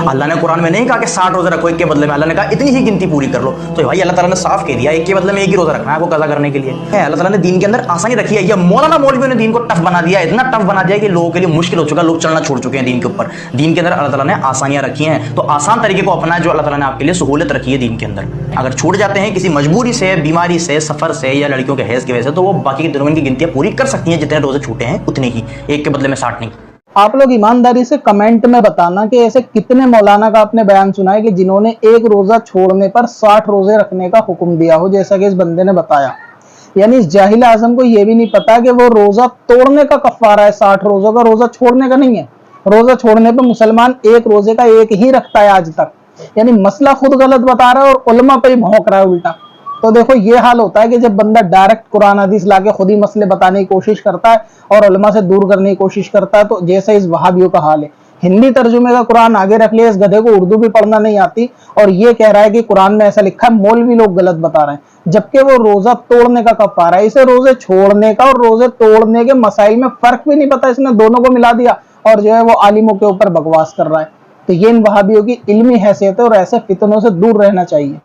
अल्लाह ने कुरान में नहीं कहा कि 60 रोजे रखो एक के बदले में, अल्लाह ने कहा इतनी ही गिनती पूरी कर लो। तो भाई अल्लाह ताला ने साफ कह दिया एक के बदले में एक ही रोजा रखना है आपको कज़ा करने के लिए। अल्लाह ताला ने दीन के अंदर आसानी रखी है। या मौलाना मौलवियों ने दीन को टफ बना दिया, इतना टफ बना दिया कि लोगों के लिए मुश्किल हो चुका है, लोग चलना छोड़ चुके हैं दीन के ऊपर। दीन के अंदर अल्लाह ताला ने आसानियां रखी हैं, तो आसान तरीके को अपनाएं जो अल्लाह ताला ने आपके लिए सहूलत रखी है दीन के अंदर। अगर छूट जाते हैं किसी मजबूरी से, बीमारी से, सफर से या लड़कियों के हैज की वजह से, तो वो बाकी के दिनों में गिनतियां पूरी कर सकती हैं, जितने रोजे छूटे हैं उतने ही, एक के बदले में 60 नहीं। आप लोग ईमानदारी से कमेंट में बताना कि ऐसे कितने मौलाना का आपने बयान सुना है कि जिन्होंने एक रोजा छोड़ने पर 60 रोजे रखने का हुक्म दिया हो, जैसा कि इस बंदे ने बताया। यानी इस जाहिल आजम को यह भी नहीं पता कि वो रोजा तोड़ने का कफारा है, 60 रोजों का, रोजा छोड़ने का नहीं है। रोजा छोड़ने पर मुसलमान एक रोजे का एक ही रखता है आज तक। यानी मसला खुद गलत बता रहा है और उलमा पे ही भौंक रहा है उल्टा। तो देखो ये हाल होता है कि जब बंदा डायरेक्ट कुरान हदीस लाके खुद ही मसले बताने की कोशिश करता है और उलमा से दूर करने की कोशिश करता है, तो जैसे इस वहाबियों का हाल है। हिंदी तर्जुमे का कुरान आगे रख लिया, इस गधे को उर्दू भी पढ़ना नहीं आती और ये कह रहा है कि कुरान में ऐसा लिखा है, मौलवी लोग गलत बता रहे हैं, जबकि वो रोजा तोड़ने का कफारा है। इसे रोजे छोड़ने का और रोजे तोड़ने के मसाइल में फर्क भी नहीं पता, इसने दोनों को मिला दिया और जो है वो आलिमों के ऊपर बकवास कर रहा है। तो ये इन वहाबियों की इल्मी हैसियत है और ऐसे फितनों से दूर रहना चाहिए।